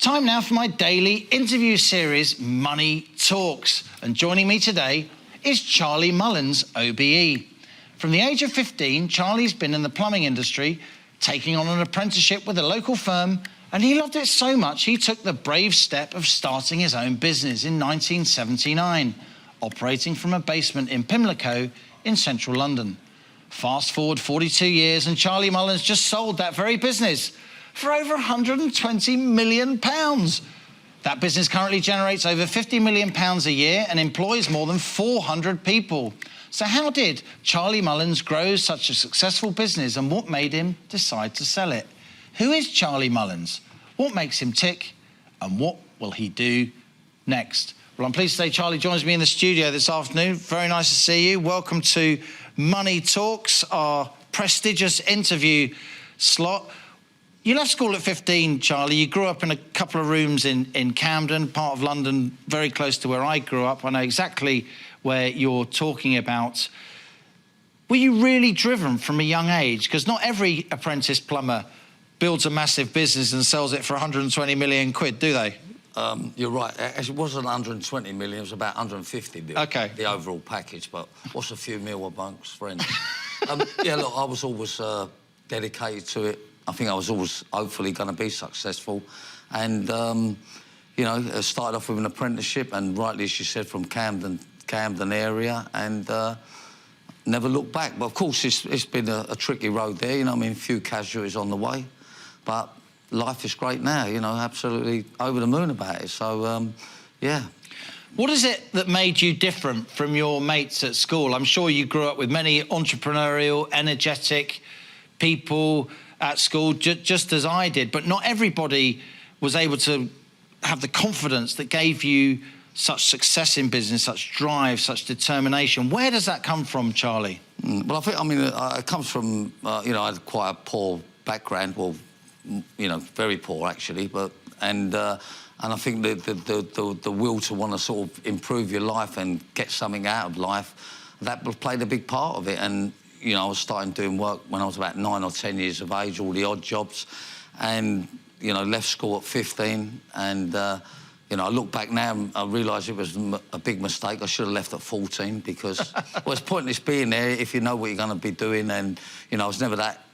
Time now for my daily interview series, Money Talks. And joining me today is Charlie Mullins, OBE. From the age of 15, Charlie's been in the plumbing industry, taking on an apprenticeship with a local firm, and he loved it so much he took the brave step of starting his own business in 1979, operating from a basement in Pimlico in central London. Fast forward 42 years and Charlie Mullins just sold that very business for over £120 million. That business currently generates over £50 million a year and employs more than 400 people. So how did Charlie Mullins grow such a successful business and what made him decide to sell it? Who is Charlie Mullins? What makes him tick? And what will he do next? Well, I'm pleased to say Charlie joins me in the studio this afternoon. Very nice to see you. Welcome to Money Talks, our prestigious interview slot. You left school at 15, Charlie. You grew up in a couple of rooms in Camden, part of London, very close to where I grew up. I know exactly where you're talking about. Were you really driven from a young age? Because not every apprentice plumber builds a massive business and sells it for 120 million quid, do they? You're right. It wasn't 120 million, it was about 150 million. OK. The overall package, but what's a few mil amongst friends? Yeah, look, I was always dedicated to it. I think I was always hopefully going to be successful. And, you know, I started off with an apprenticeship and rightly, as you said, from Camden area and never looked back. But, of course, it's been a tricky road there, you know, I mean, a few casualties on the way. But life is great now, you know, absolutely over the moon about it. So, yeah. What is it that made you different from your mates at school? I'm sure you grew up with many entrepreneurial, energetic people at school, just as I did, but not everybody was able to have the confidence that gave you such success in business, such drive, such determination. Where does that come from, Charlie? Well, I think, I mean, it comes from, you know, I had quite a poor background, well, you know, very poor, actually, but, and I think the will to want to sort of improve your life and get something out of life, that played a big part of it. And you know, I was starting doing work when I was about 9 or 10 years of age, all the odd jobs, and, you know, left school at 15. And, you know, I look back now and I realise it was a big mistake. I should have left at 14 because, well, it's pointless being there if you know what you're going to be doing. And, you know, I was never that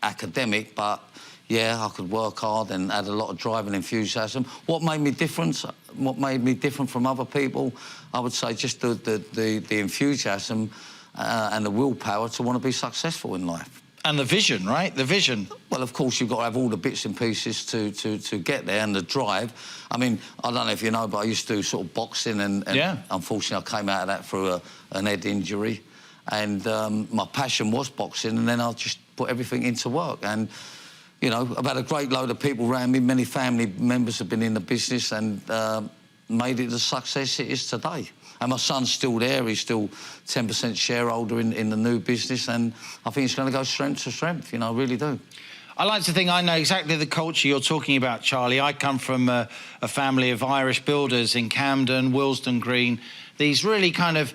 academic, but, yeah, I could work hard and had a lot of drive and enthusiasm. What made me different? What made me different from other people? I would say just the enthusiasm and the willpower to want to be successful in life. And the vision, right? The vision. Well, of course, you've got to have all the bits and pieces to get there and the drive. I mean, I don't know if you know, but I used to do sort of boxing and yeah. Unfortunately, I came out of that through an head injury. And my passion was boxing, and then I just put everything into work. And, you know, I've had a great load of people around me. Many family members have been in the business and made it the success it is today. And my son's still there. He's still 10% shareholder in the new business, and I think it's going to go strength to strength, you know, I really do. I like to think I know exactly the culture you're talking about, Charlie. I come from a family of Irish builders in Camden, Willesden Green. These really kind of,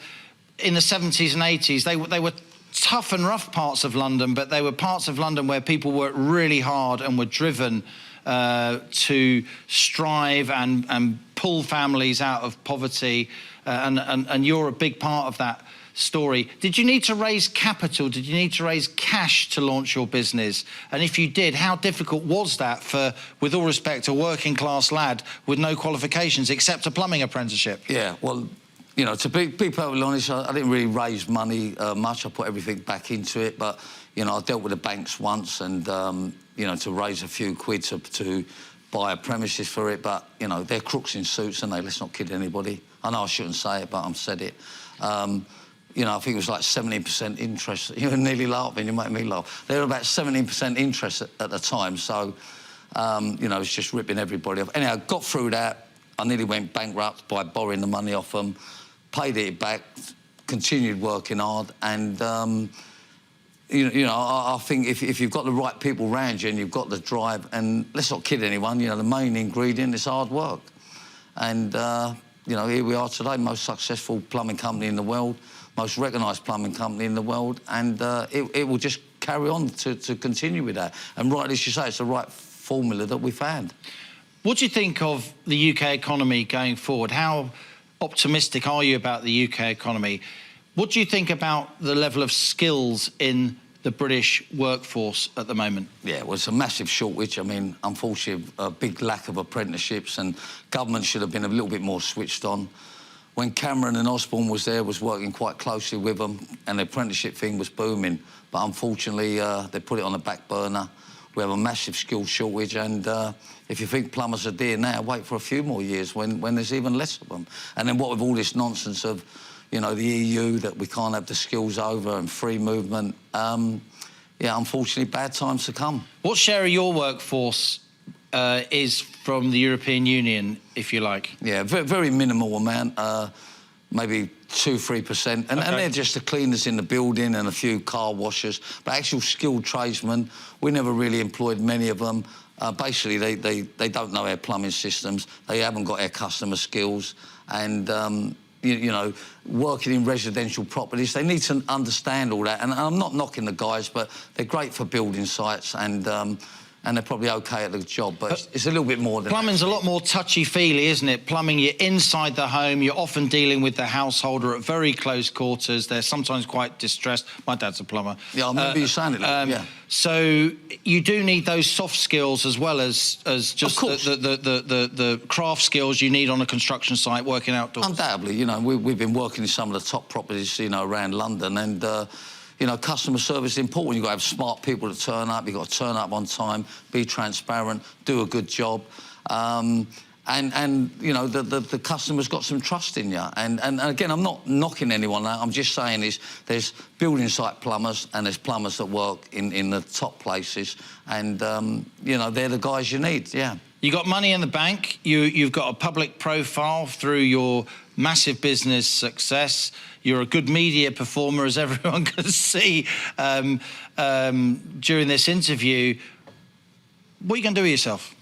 in the 70s and 80s, they were tough and rough parts of London, but they were parts of London where people worked really hard and were driven to strive and pull families out of poverty. And you're a big part of that story. Did you need to raise capital? Did you need to raise cash to launch your business? And if you did, how difficult was that for, with all respect, a working class lad with no qualifications except a plumbing apprenticeship? Yeah, well, you know, to be perfectly honest, I didn't really raise money much. I put everything back into it. But, you know, I dealt with the banks once and, you know, to raise a few quid to buy a premises for it. But, you know, they're crooks in suits, and let's not kid anybody. I know I shouldn't say it, but I've said it. You know, I think it was like 17% interest. You're nearly laughing, you make me laugh. They were about 17% interest at the time, so, you know, it's just ripping everybody off. Anyhow, I got through that. I nearly went bankrupt by borrowing the money off them, paid it back, continued working hard, and, you know, I think if you've got the right people around you and you've got the drive, and let's not kid anyone, you know, the main ingredient is hard work. And, you know, here we are today, most successful plumbing company in the world, most recognised plumbing company in the world, and it will just carry on to continue with that. And rightly as you say, it's the right formula that we found. What do you think of the UK economy going forward? How optimistic are you about the UK economy? What do you think about the level of skills in the British workforce at the moment? Yeah, well, it's a massive shortage. I mean, unfortunately, a big lack of apprenticeships, and government should have been a little bit more switched on. When Cameron and Osborne was there, was working quite closely with them, and the apprenticeship thing was booming. But unfortunately, they put it on the back burner. We have a massive skills shortage, and if you think plumbers are dear now, wait for a few more years when there's even less of them. And then what with all this nonsense of, you know, the EU, that we can't have the skills over and free movement, yeah, unfortunately, bad times to come. What share of your workforce is from the European Union, if you like? Yeah, very, very minimal amount, maybe 2-3%. And they're just the cleaners in the building and a few car washers. But actual skilled tradesmen, we never really employed many of them. Basically, they don't know our plumbing systems. They haven't got our customer skills. And, you know, working in residential properties, they need to understand all that. And I'm not knocking the guys, but they're great for building sites, and they're probably OK at the job, but it's a little bit more than plumbing's that. a lot more touchy-feely, isn't it? Plumbing, you're inside the home, you're often dealing with the householder at very close quarters. They're sometimes quite distressed. My dad's a plumber. Yeah, I remember you saying it, yeah. So you do need those soft skills as well as just the craft skills you need on a construction site working outdoors. Undoubtedly, you know, we've been working in some of the top properties, you know, around London, and you know, customer service is important. You've got to have smart people to turn up. You've got to turn up on time, be transparent, do a good job. And you know, the customer's got some trust in you. And again, I'm not knocking anyone out. I'm just saying there's building site plumbers and there's plumbers that work in the top places. And, you know, they're the guys you need, yeah. You got money in the bank. You've got a public profile through your massive business success. You're a good media performer, as everyone can see during this interview. What are you going to do with yourself?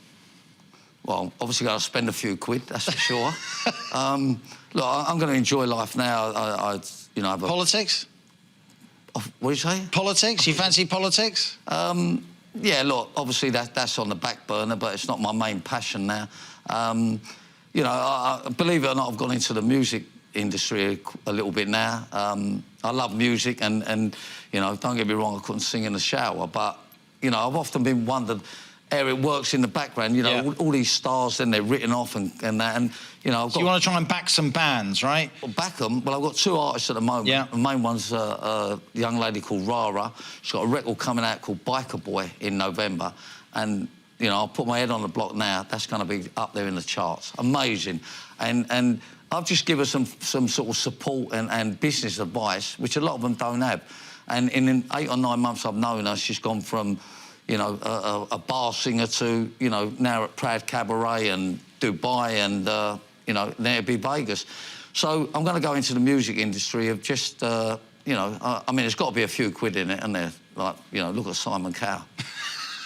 Well, obviously got to spend a few quid, that's for sure. Look, I'm going to enjoy life now. You know, Politics? What do you say? Politics? You fancy politics? Yeah, look, obviously that's on the back burner, but it's not my main passion now. You know, I believe it or not, I've gone into the music industry a little bit now. I love music, and you know, don't get me wrong, I couldn't sing in the shower, but you know, I've often been wondered how it works in the background. You know, all these stars, then they're written off and that, and you know, so you want to try and back some bands, right? Well, back them. Well, I've got two artists at the moment. Yeah. The main one's a young lady called Rara. She's got a record coming out called Biker Boy in November, and you know, I'll put my head on the block now. That's going to be up there in the charts. Amazing. And I've just given her some sort of support and business advice, which a lot of them don't have. And in 8 or 9 months I've known her, she's gone from, you know, a bar singer to, you know, now at Proud Cabaret and Dubai and, you know, now it'd be Vegas. So I'm going to go into the music industry of just, you know, I mean, there's got to be a few quid in it, and there, like, you know, look at Simon Cowell.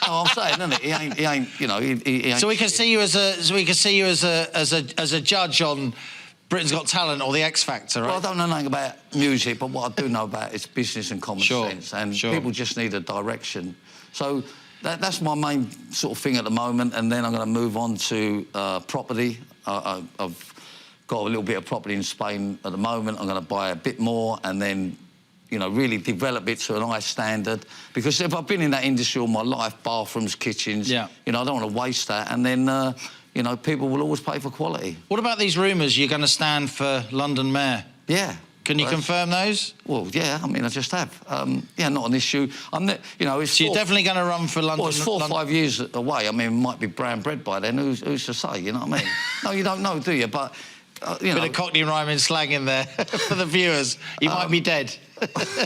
No, I'm saying, isn't it? He ain't, you know, he ain't. So we can see you as a judge on Britain's Got Talent or the X Factor, right? Well, I don't know nothing about music, but what I do know about is business and common sense, and people just need a direction. So that's my main sort of thing at the moment, and then I'm going to move on to property. I've got a little bit of property in Spain at the moment. I'm going to buy a bit more, and then, you know, really develop it to an high standard. Because if I've been in that industry all my life, bathrooms, kitchens, you know, I don't want to waste that. And then, you know, people will always pay for quality. What about these rumours you're going to stand for London Mayor? Yeah. Can you confirm those? Well, yeah, I mean, I just have. Yeah, not an issue. You know, it's so you're definitely going to run for London? Well, it's 4 or 5 years away. I mean, it might be brown bread by then. Who's to say, you know what I mean? No, you don't know, do you? But, you know... Bit of Cockney rhyming slang in there for the viewers. You might be dead.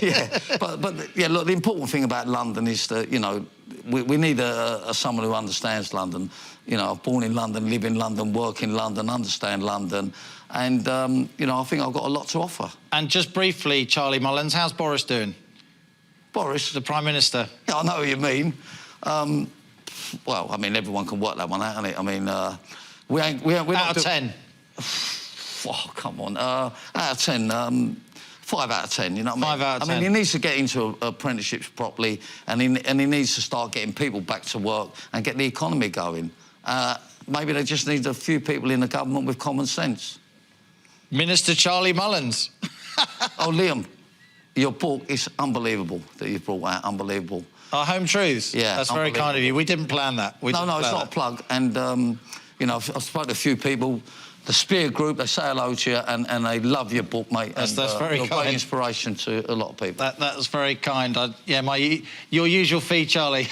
Yeah, but yeah, look, the important thing about London is that, you know, we need someone who understands London. You know, I've born in London, live in London, work in London, understand London, and, you know, I think I've got a lot to offer. And just briefly, Charlie Mullins, how's Boris doing? Boris? The Prime Minister. Yeah, I know what you mean. Well, I mean, everyone can work that one out, innit? I mean, we're out of 10? Oh, come on. Out of 10, 5 out of 10, you know what I mean? 5 out of 10. I mean, he needs to get into apprenticeships properly, and he needs to start getting people back to work and get the economy going. maybe they just need a few people in the government with common sense. Minister Charlie Mullins. Oh, Liam, your book is unbelievable that you've brought out. Unbelievable. Our Home Truths. Yeah, that's very kind of you. We didn't plan that. No, it's not a plug. And, you know, I've spoken to a few people. The Spear Group, they say hello to you and they love your book, mate. That's very you're kind. Great inspiration to a lot of people. That's very kind. Your usual fee, Charlie.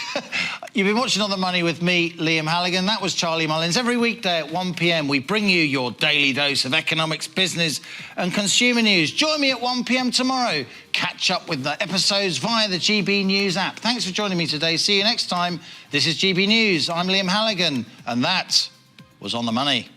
You've been watching On the Money with me, Liam Halligan. That was Charlie Mullins. Every weekday at 1 p.m, we bring you your daily dose of economics, business and consumer news. Join me at 1 p.m. tomorrow. Catch up with the episodes via the GB News app. Thanks for joining me today. See you next time. This is GB News. I'm Liam Halligan, and that was On the Money.